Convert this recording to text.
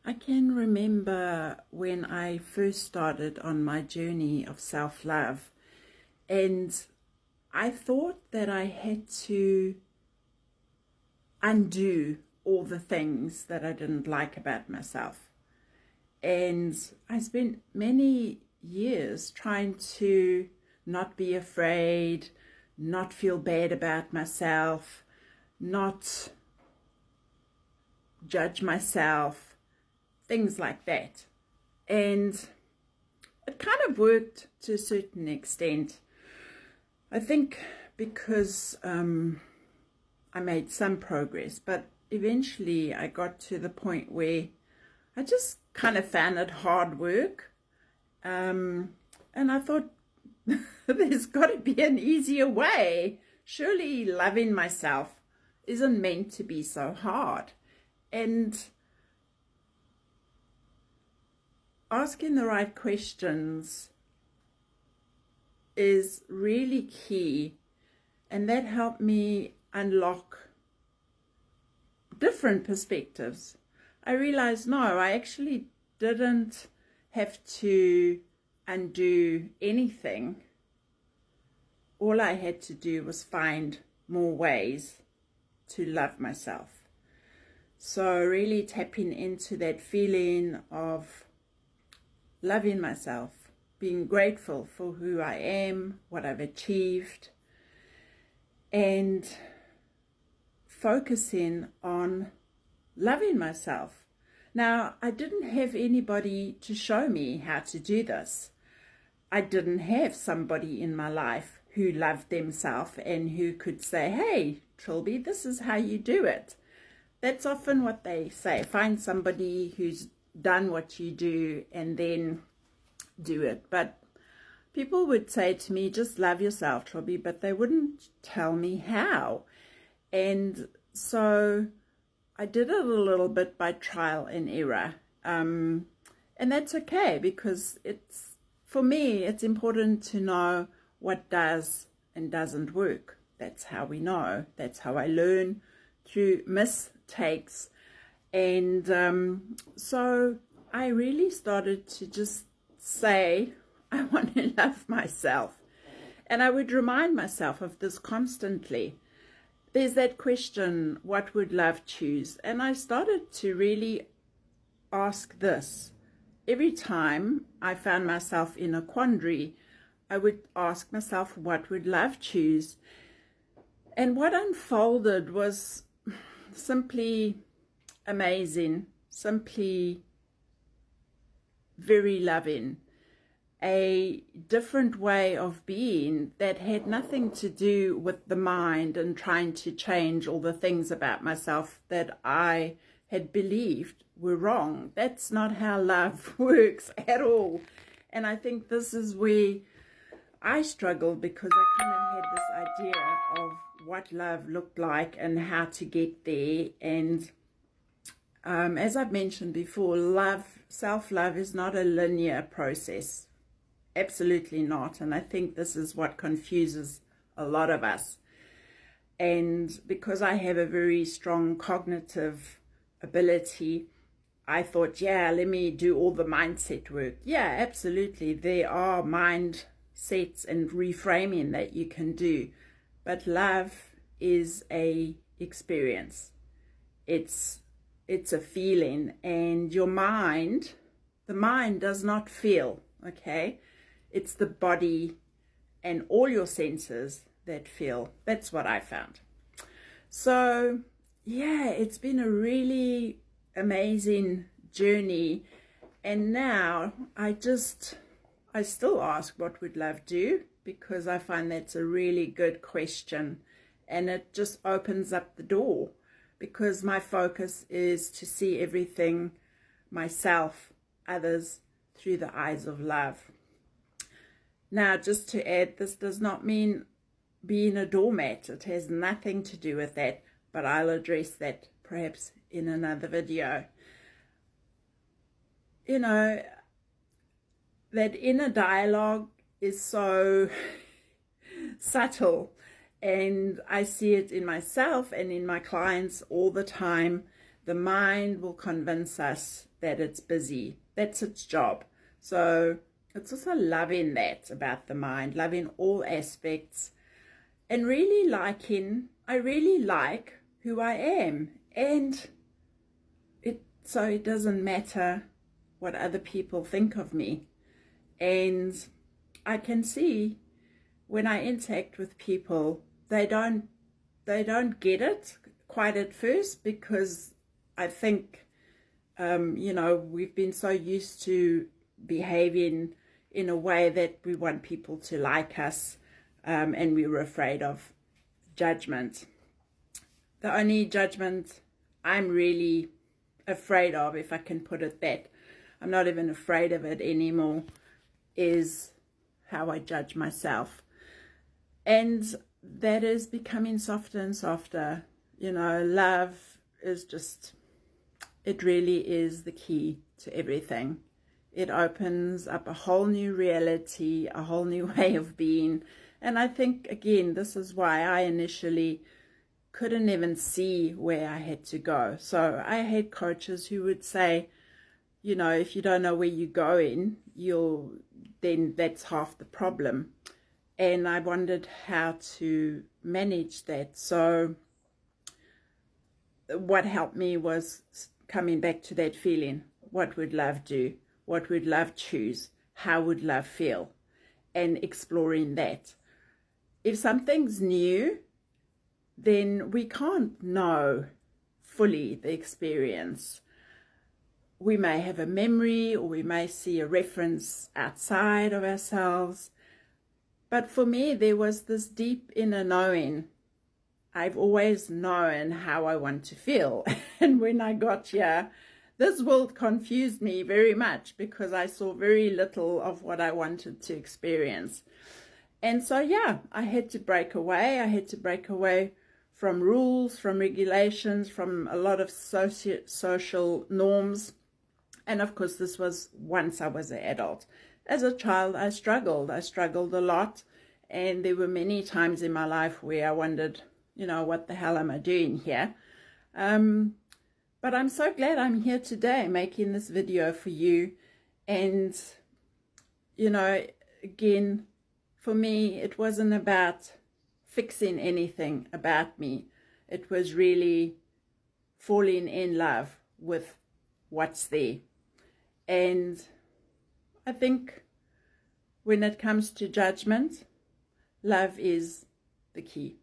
I can remember when I first started on my journey of self-love, and I thought that I had to undo all the things that I didn't like about myself. And I spent many years trying to not be afraid, not feel bad about myself, not judge myself, things like that. And it kind of worked to a certain extent. I think because I made some progress, but eventually I got to the point where I just kind of found it hard work. And I thought, there's got to be an easier way. Surely loving myself isn't meant to be so hard. And asking the right questions is really key, and that helped me unlock different perspectives. I realized, no, I actually didn't have to undo anything. All I had to do was find more ways to love myself. So really tapping into that feeling of loving myself, being grateful for who I am, what I've achieved, and focusing on loving myself. Now, I didn't have anybody to show me how to do this. I didn't have somebody in my life who loved themselves and who could say, hey, Trilby, this is how you do it. That's often what they say. Find somebody who's done what you do and then do it. But people would say to me, just love yourself, Trilby, but they wouldn't tell me how. And so I did it a little bit by trial and error. And that's okay, because for me, it's important to know what does and doesn't work. That's how we know. That's how I learn, through mistakes. And so I really started to just say, I want to love myself. And I would remind myself of this constantly. There's that question, what would love choose? And I started to really ask this. Every time I found myself in a quandary, I would ask myself, what would love choose? And what unfolded was simply amazing, simply very loving. A different way of being that had nothing to do with the mind and trying to change all the things about myself that I had believed were wrong. That's not how love works at all. And I think this is where I struggled, because I kind of had this idea of what love looked like and how to get there. And as I've mentioned before, self-love is not a linear process. Absolutely not. And I think this is what confuses a lot of us. And because I have a very strong cognitive ability, I thought, yeah, let me do all the mindset work. Yeah, absolutely. There are mindsets and reframing that you can do. But love is a experience. It's a feeling. And the mind does not feel, okay? It's the body and all your senses that feel. That's what I found. So, yeah, it's been a really amazing journey. And now I still ask, what would love do? Because I find that's a really good question. And it just opens up the door, because my focus is to see everything, myself, others, through the eyes of love. Now, just to add, this does not mean being a doormat. It has nothing to do with that, but I'll address that perhaps in another video. You know, that inner dialogue is so subtle, and I see it in myself and in my clients all the time, The mind will convince us that it's busy. That's its job. So it's also loving that about the mind, loving all aspects, and really I really like who I am. And so it doesn't matter what other people think of me. And I can see when I interact with people, they don't get it quite at first, because I think, we've been so used to behaving in a way that we want people to like us, and we were afraid of judgment. The only judgment I'm really afraid of, if I can put it that, I'm not even afraid of it anymore, is how I judge myself. And that is becoming softer and softer. Love is just, it really is the key to everything. It opens up a whole new reality, a whole new way of being. And I think, again, this is why I initially couldn't even see where I had to go. So I had coaches who would say, if you don't know where you're going, then that's half the problem. And I wondered how to manage that. So what helped me was coming back to that feeling. What would love do? What would love choose? How would love feel? And exploring that. If something's new, then we can't know fully the experience. We may have a memory, or we may see a reference outside of ourselves. But for me, there was this deep inner knowing. I've always known how I want to feel. And when I got here, this world confused me very much, because I saw very little of what I wanted to experience. And so, I had to break away. I had to break away from rules, from regulations, from a lot of social norms. And of course, this was once I was an adult. As a child, I struggled. I struggled a lot. And there were many times in my life where I wondered, what the hell am I doing here? But I'm so glad I'm here today making this video for you. And, again, for me, it wasn't about fixing anything about me. It was really falling in love with what's there. And I think when it comes to judgment, love is the key.